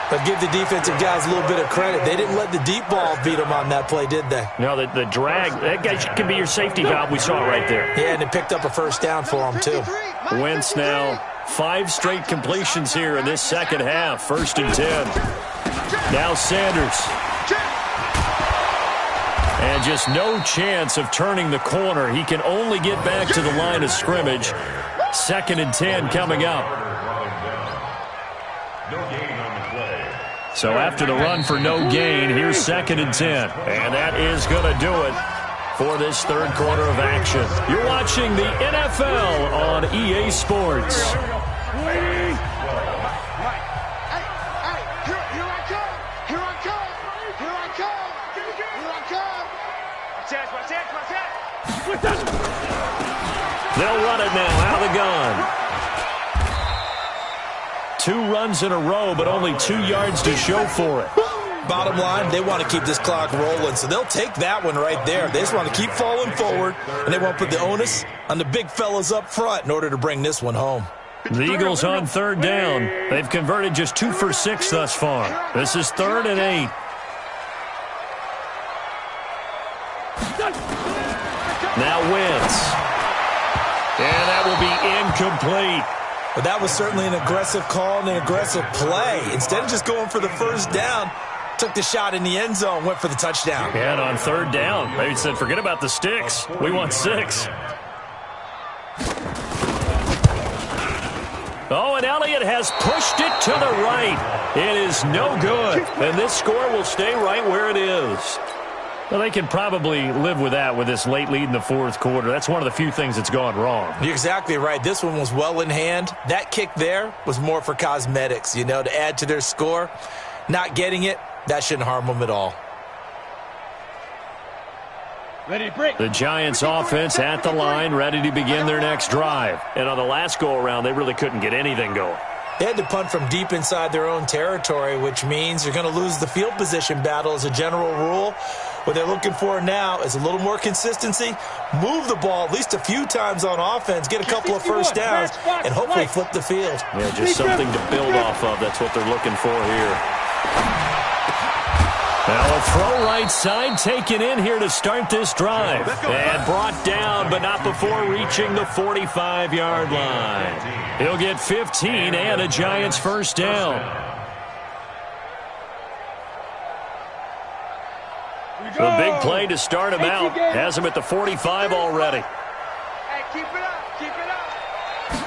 But give the defensive guys a little bit of credit. They didn't let the deep ball beat them on that play, did they? No, the drag, that guy can be your safety valve. We saw it right there. Yeah, and it picked up a 1st down for them, too. Wentz now 5 straight completions here in this second half. 1st and 10. Now Sanders. And just no chance of turning the corner. He can only get back to the line of scrimmage. 2nd and 10 coming up. So after the run for no gain, here's 2nd and 10. And that is going to do it for this 3rd quarter of action. You're watching the NFL on EA Sports. Here I come. They'll run it now out of the gun. 2 runs in a row, but only 2 yards to show for it. Bottom line, they want to keep this clock rolling, so they'll take that one right there. They just want to keep falling forward, and they want to put the onus on the big fellas up front in order to bring this one home. The Eagles on 3rd down. They've converted just 2 for 6 thus far. This is 3rd and 8. Now Wentz. And that will be incomplete. But that was certainly an aggressive call and an aggressive play. Instead of just going for the 1st down, took the shot in the end zone, went for the touchdown. And on 3rd down, they said, forget about the sticks. We want 6. Oh, and Elliott has pushed it to the right. It is no good. And this score will stay right where it is. Well, they can probably live with that with this late lead in the 4th quarter. That's one of the few things that's gone wrong. You're exactly right. This one was well in hand. That kick there was more for cosmetics, to add to their score. Not getting it, that shouldn't harm them at all. The Giants offense at the line, ready to begin their next drive. And on the last go-around, they really couldn't get anything going. They had to punt from deep inside their own territory, which means you're going to lose the field position battle as a general rule. What they're looking for now is a little more consistency, move the ball at least a few times on offense, get a couple of 1st downs, and hopefully flip the field. Yeah, just something to build off of. That's what they're looking for here. Now a throw right side taken in here to start this drive. And brought down, but not before reaching the 45-yard line. He'll get 15 and a Giants 1st down. The big play to start him out. Has him at the 45 already. Hey, keep it up. Keep it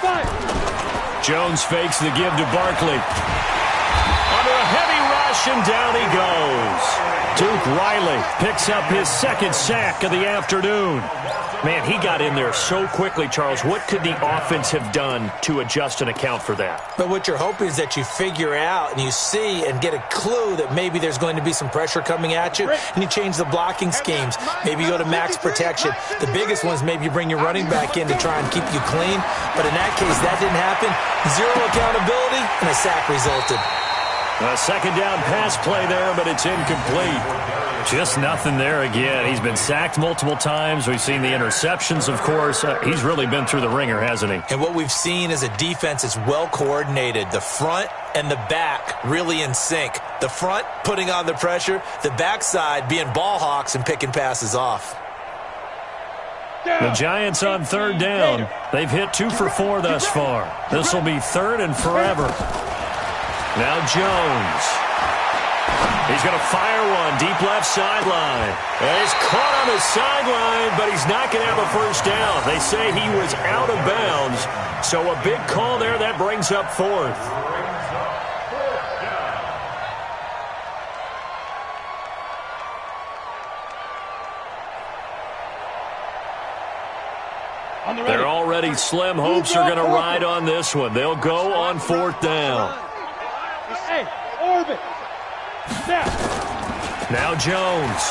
up. Jones fakes the give to Barkley. Under a heavy rush, and down he goes. Duke Riley picks up his 2nd sack of the afternoon. Man, he got in there so quickly, Charles. What could the offense have done to adjust and account for that? But what you're hoping is that you figure out and you see and get a clue that maybe there's going to be some pressure coming at you, and you change the blocking schemes. Maybe you go to max protection. The biggest one is maybe you bring your running back in to try and keep you clean. But in that case, that didn't happen. 0 accountability, and a sack resulted. A 2nd down pass play there, but it's incomplete. Just nothing there again. He's been sacked multiple times. We've seen the interceptions, of course. He's really been through the ringer, hasn't he? And what we've seen is a defense that's well coordinated. The front and the back really in sync. The front putting on the pressure. The backside being ball hawks and picking passes off. The Giants on 3rd down. They've hit 2 for 4 thus far. This will be 3rd and forever. Now Jones. He's going to fire one deep left sideline. And he's caught on the sideline, but he's not going to have a first down. They say he was out of bounds. So a big call there. That brings up fourth. They're already slim hopes are going to ride on this one. They'll go on fourth down. Hey, orbit. Now Jones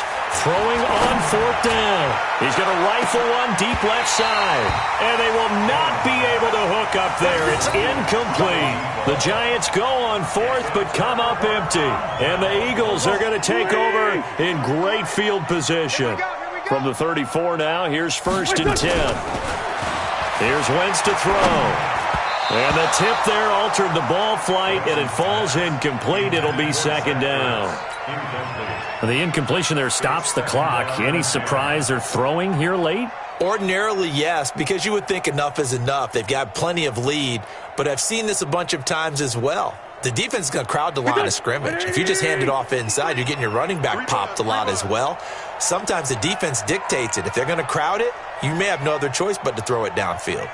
throwing on fourth down. He's going to rifle one deep left side. And they will not be able to hook up there. It's incomplete. The Giants go on fourth but come up empty. And the Eagles are going to take over in great field position. From the 34 now, here's 1st and 10. Here's Wentz to throw. And the tip there altered the ball flight, and it falls incomplete. It'll be 2nd down. The incompletion there stops the clock. Any surprise they're throwing here late? Ordinarily, yes, because you would think enough is enough. They've got plenty of lead, but I've seen this a bunch of times as well. The defense is going to crowd the line of scrimmage. If you just hand it off inside, you're getting your running back popped a lot as well. Sometimes the defense dictates it. If they're going to crowd it, you may have no other choice but to throw it downfield.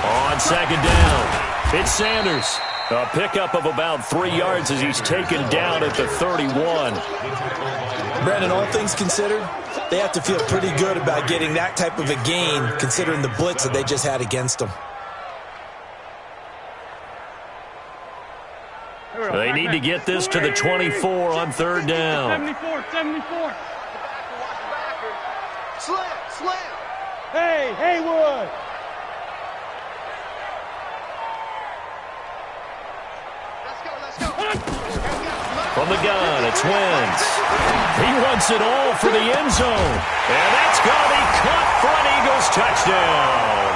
On 2nd down, it's Sanders. A pickup of about 3 yards as he's taken down at the 31. Brandon, all things considered, they have to feel pretty good about getting that type of a gain considering the blitz that they just had against them. They need to get this to the 24 on 3rd down. 74. Slam. Hey, Haywood. Let's go. From the gun, it's Wentz. He wants it all for the end zone. And that's going to be caught for an Eagles touchdown.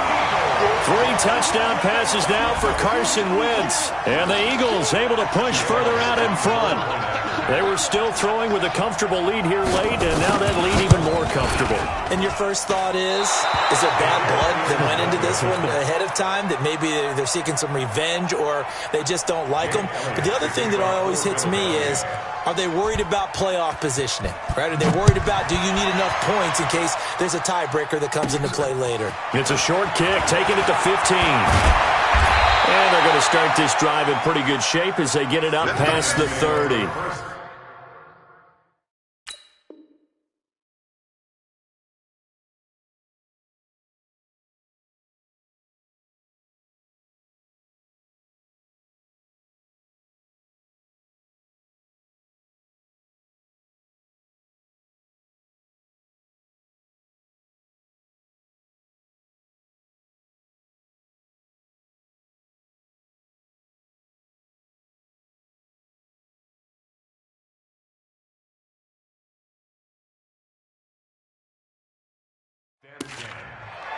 3 touchdown passes now for Carson Wentz. And the Eagles able to push further out in front. They were still throwing with a comfortable lead here late, and now that lead even more comfortable. And your first thought is there bad blood that went into this one ahead of time, that maybe they're seeking some revenge or they just don't like them? But the other thing that always hits me is, are they worried about playoff positioning? Right? Are they worried about, do you need enough points in case there's a tiebreaker that comes into play later? It's a short kick, taking it to 15. And they're going to start this drive in pretty good shape as they get it up past the 30.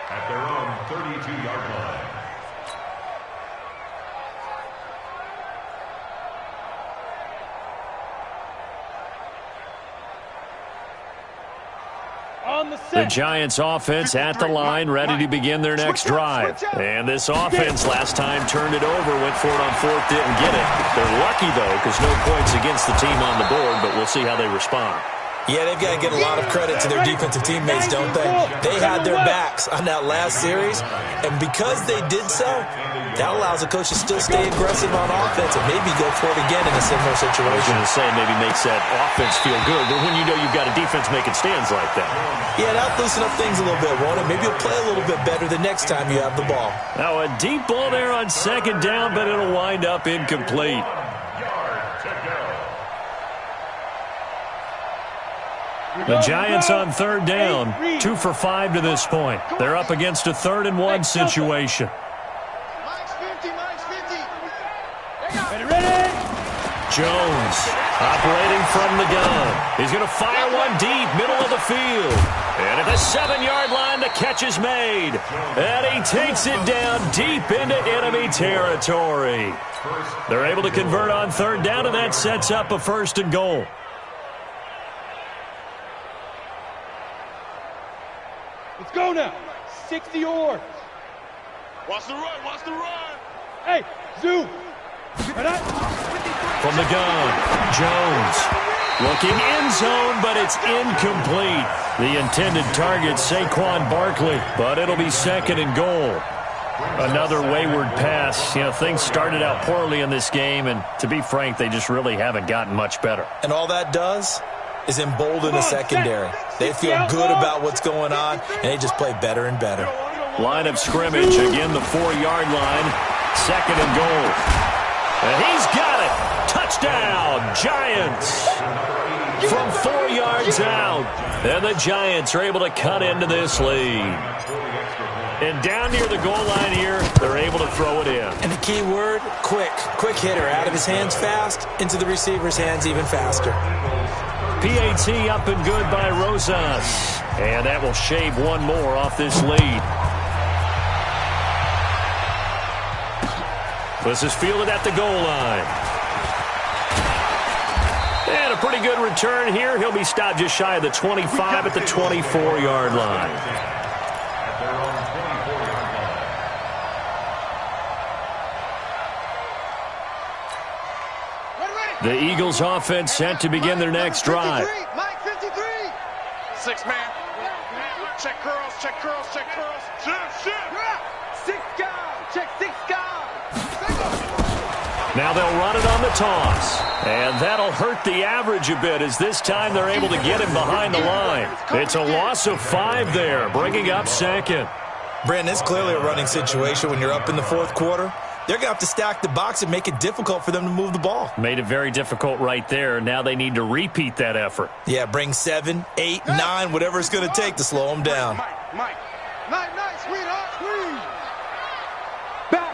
At their own 32-yard line. The Giants offense at the line, ready to begin their next drive. And this offense last time turned it over, went for it on 4th, didn't get it. They're lucky, though, because no points against the team on the board, but we'll see how they respond. Yeah, they've got to get a lot of credit to their defensive teammates, don't they? They had their backs on that last series, and because they did so, that allows the coach to still stay aggressive on offense and maybe go for it again in a similar situation. I was going to say maybe makes that offense feel good, but when you know you've got a defense making stands like that. Yeah, that'll loosen up things a little bit, won't it? Maybe you'll play a little bit better the next time you have the ball. Now a deep ball there on 2nd down, but it'll wind up incomplete. The Giants on 3rd down, 2 for 5 to this point. They're up against a 3rd and 1 situation. Ready? Jones operating from the gun. He's going to fire one deep, middle of the field. And at the 7-yard line, the catch is made. And he takes it down deep into enemy territory. They're able to convert on 3rd down, and that sets up a 1st and goal. Let's go now. 60 yards. Watch the run. Hey, Zoo. From the gun, Jones. Looking end zone, but it's incomplete. The intended target, Saquon Barkley, but it'll be second and goal. Another wayward pass. You know, things started out poorly in this game, and to be frank, they just really haven't gotten much better. And all that does is embolden the secondary. They feel good about what's going on, and they just play better and better. Line of scrimmage, again the 4-yard line, second and goal. And he's got it. Touchdown, Giants. From 4 yards out. And the Giants are able to cut into this lead. And down near the goal line here, they're able to throw it in. And the key word, quick. Quick hitter. Out of his hands fast, into the receiver's hands even faster. PAT up and good by Rosas. And that will shave one more off this lead. This is fielded at the goal line. And a pretty good return here. He'll be stopped just shy of the 25 at the 24-yard line. The Eagles offense set to begin their next drive. Mike 53. 6-man. Check curls, check curls, check curls. Shift. 6 guys. Check 6 guys. Now they'll run it on the toss. And that'll hurt the average a bit as this time they're able to get him behind the line. It's a loss of 5 there, bringing up second. Brandon, it's clearly a running situation when you're up in the fourth quarter. They're going to have to stack the box and make it difficult for them to move the ball. Made it very difficult right there. Now they need to repeat that effort. Yeah, bring 7, 8, 9, whatever it's going to take to slow them down. Mike. Night, sweetheart. Squeeze. Back.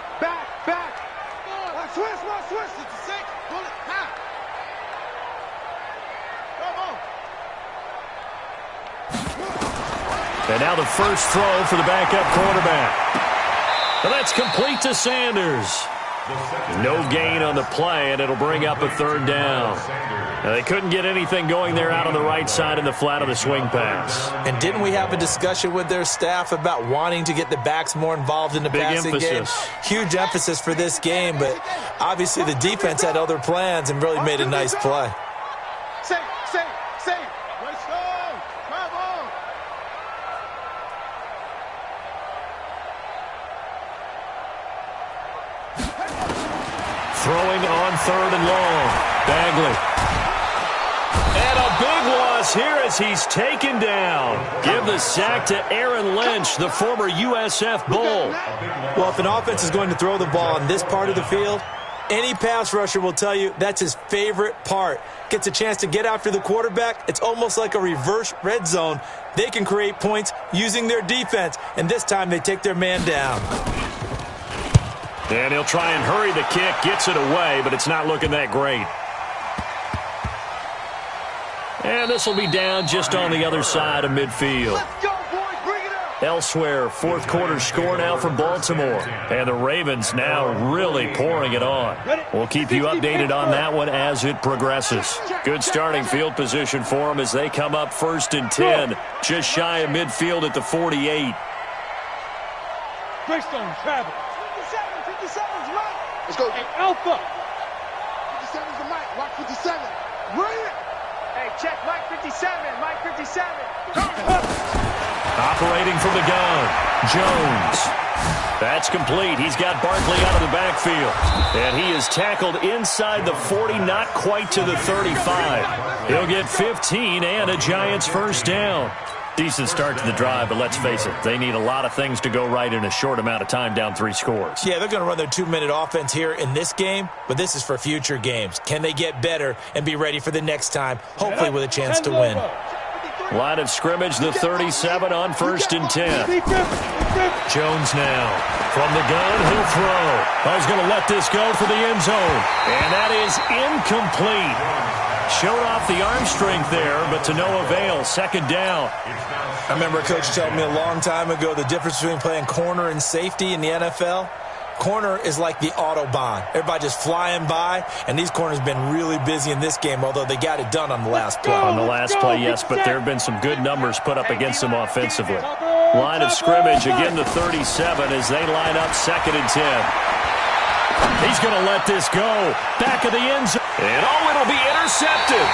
Watch switch. It's a 6. Pull it. Now. Come on. And now the first throw for the backup quarterback. And that's complete to Sanders. No gain on the play, and it'll bring up a third down. Now, they couldn't get anything going there out on the right side in the flat of the swing pass. And didn't we have a discussion with their staff about wanting to get the backs more involved in the passing game? Huge emphasis for this game, but obviously the defense had other plans and really made a nice play. Safe. Let's go. Come on. Throwing on third and long. Bagley. And a big loss here as he's taken down. Give the sack to Aaron Lynch, the former USF Bull. Well, if an offense is going to throw the ball on this part of the field, any pass rusher will tell you that's his favorite part. Gets a chance to get after the quarterback. It's almost like a reverse red zone. They can create points using their defense, and this time they take their man down. And he'll try and hurry the kick, gets it away, but it's not looking that great. And this will be down just on the other side of midfield. Let's go, boys. Bring it up. Elsewhere, fourth quarter score now for Baltimore. And the Ravens now really pouring it on. We'll keep you updated on that one as it progresses. Good starting field position for them as they come up 1st and 10, just shy of midfield at the 48. Greystone, travel. 57's Mike. Let's go. Hey, Alpha. 57's the Mike. Watch 57. Bring it. Hey, check Mike 57. Mike 57. Operating from the gun, Jones. That's complete. He's got Barkley out of the backfield. And he is tackled inside the 40, not quite to the 35. He'll get 15 and a Giants first down. Decent start to the drive, but let's face it, they need a lot of things to go right in a short amount of time, down 3 scores. Yeah, they're going to run their 2-minute offense here in this game, but this is for future games. Can they get better and be ready for the next time, hopefully with a chance to win? Line of scrimmage, the 37 on 1st and 10. Jones now. From the gun, he'll throw. He's going to let this go for the end zone. And that is incomplete. Showed off the arm strength there, but to no avail. Second down. I remember a coach telling me a long time ago the difference between playing corner and safety in the NFL. Corner is like the Autobahn. Everybody just flying by, and these corners have been really busy in this game, although they got it done on the last play. On the last play, yes, but there have been some good numbers put up against them offensively. Line of scrimmage, again the 37 as they line up 2nd and 10. He's going to let this go. Back of the end zone. And it'll be intercepted.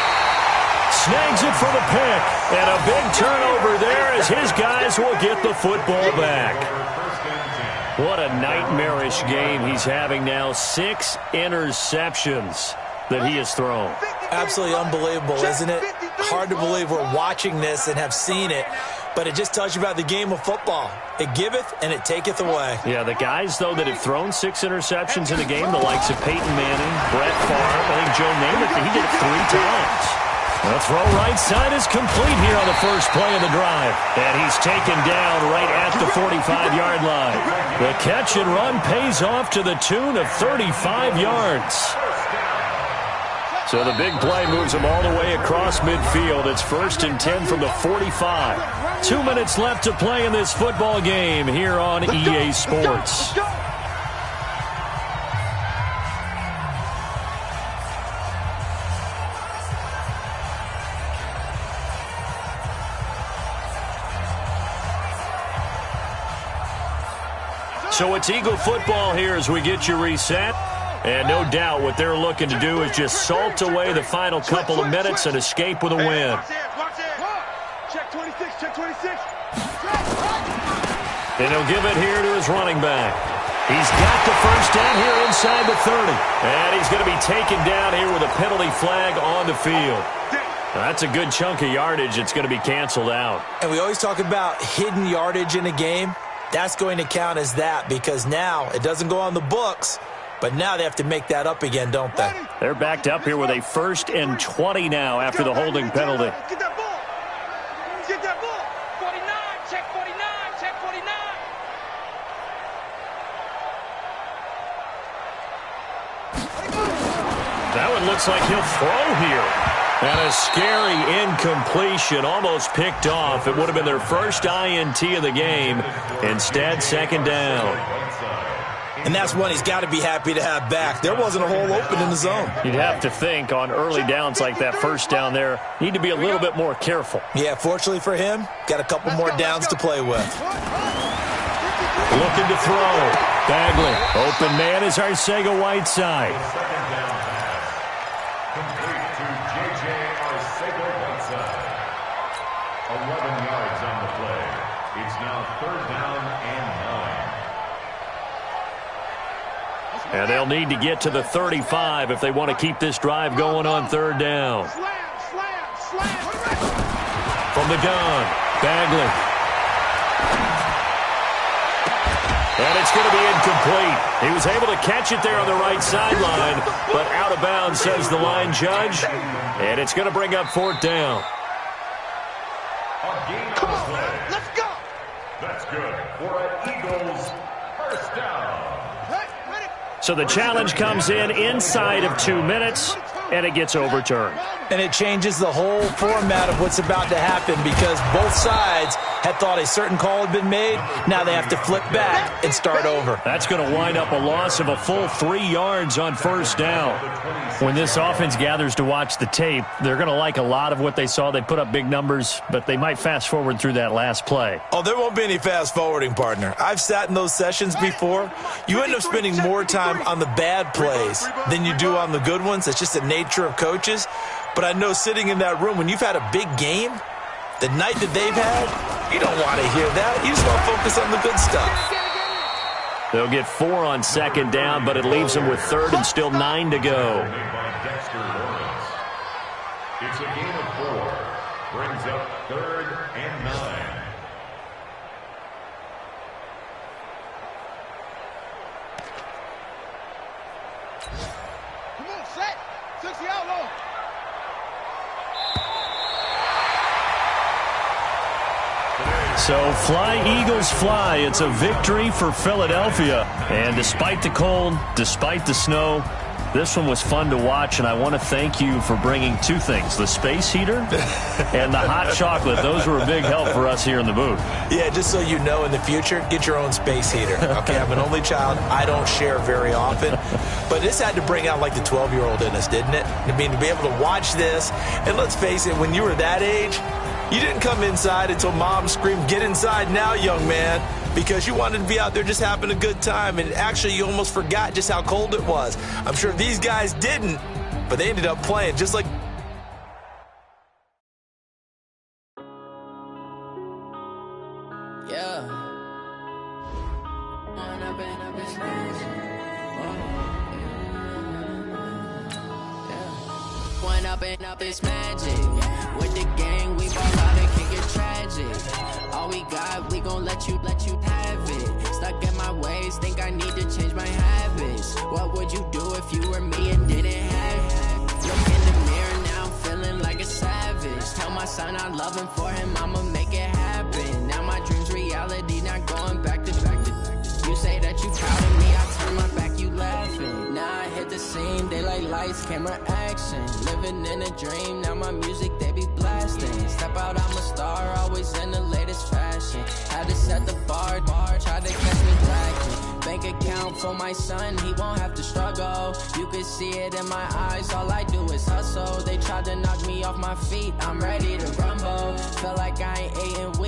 Snags it for the pick. And a big turnover there as his guys will get the football back. What a nightmarish game he's having now. 6 interceptions that he has thrown. Absolutely unbelievable, isn't it? Hard to believe we're watching this and have seen it, but it just tells you about the game of football. It giveth and it taketh away. Yeah, the guys, though, that have thrown 6 interceptions in the game, the likes of Peyton Manning, Brett Favre, I think Joe Namath, he did it 3 times. The throw right side is complete here on the first play of the drive. And he's taken down right at the 45-yard line. The catch and run pays off to the tune of 35 yards. So the big play moves him all the way across midfield. It's 1st and 10 from the 45. 2 minutes left to play in this football game here on EA Sports. So it's Eagle football here as we get you reset. And no doubt what they're looking to do is just salt away the final couple of minutes and escape with a win. Check 26, check 26. And he'll give it here to his running back. He's got the first down here inside the 30. And he's going to be taken down here with a penalty flag on the field. That's a good chunk of yardage. It's going to be canceled out. And we always talk about hidden yardage in a game. That's going to count as that because now it doesn't go on the books, but now they have to make that up again, don't they? They're backed up here with a 1st and 20 now after the holding penalty. Get that ball. Get that ball. 49, check 49, check 49. That one looks like he'll throw here. And a scary incompletion, almost picked off. It would have been their first INT of the game. Instead, 2nd down. And that's one he's got to be happy to have back. There wasn't a hole open in the zone. You'd have to think on early downs like that first down there, need to be a little bit more careful. Yeah, fortunately for him, got a couple more downs to play with. Looking to throw. Bagley. Open man is Arcega-Whiteside. Complete to J.J. Arcega-Whiteside. 11 yards on the play. It's now 3rd down and 9. And they'll need to get to the 35 if they want to keep this drive going on 3rd down. From the gun, Bagley. And it's going to be incomplete. He was able to catch it there on the right sideline, but out of bounds, says the line judge. And it's going to bring up 4th down. Come on, let's go. That's good for an Eagles 1st down. So the challenge comes in inside of 2 minutes, and it gets overturned. And it changes the whole format of what's about to happen because both sides had thought a certain call had been made. Now they have to flip back and start over. That's going to wind up a loss of a full 3 yards on 1st down. When this offense gathers to watch the tape, they're going to like a lot of what they saw. They put up big numbers, but they might fast forward through that last play. Oh, there won't be any fast forwarding, partner. I've sat in those sessions before. You end up spending more time on the bad plays than you do on the good ones. It's just the nature of coaches. But I know sitting in that room, when you've had a big game, the night that they've had, you don't want to hear that. You just want to focus on the good stuff. They'll get 4 on 2nd down, but it leaves them with 3rd and still 9 to go. It's a gain of 4. Brings up 3rd and 9. Come on, set. 60 outlaw. So fly, Eagles, fly. It's a victory for Philadelphia. And despite the cold, despite the snow, this one was fun to watch, and I want to thank you for bringing 2 things, the space heater and the hot chocolate. Those were a big help for us here in the booth. Yeah, just so you know, in the future, get your own space heater. Okay, I'm an only child. I don't share very often. But this had to bring out like the 12-year-old in us, didn't it? I mean, to be able to watch this, and let's face it, when you were that age, you didn't come inside until mom screamed, "Get inside now, young man." because you wanted to be out there just having a good time, and actually you almost forgot just how cold it was. I'm sure these guys didn't, but they ended up playing just like... Up is magic. With the gang, we ball out and can get tragic. All we got, we gon' let you have it. Stuck in my ways, think I need to change my habits. What would you do if you were me and didn't have it? Look in the mirror now, I'm feeling like a savage. Tell my son I love him, for him I'ma make it happen. Now my dream's reality, not going back to back to. You say that you proud of me, I turn my back, you laughing. Now I hit the scene, daylight lights, camera action. Living in a dream, now my music they be blasting. Step out, I'm a star, always in the latest fashion. Had to set the bar, try to catch me lacking. Bank account for my son, he won't have to struggle. You can see it in my eyes, all I do is hustle. They tried to knock me off my feet, I'm ready to rumble. Feel like I ain't 8-1.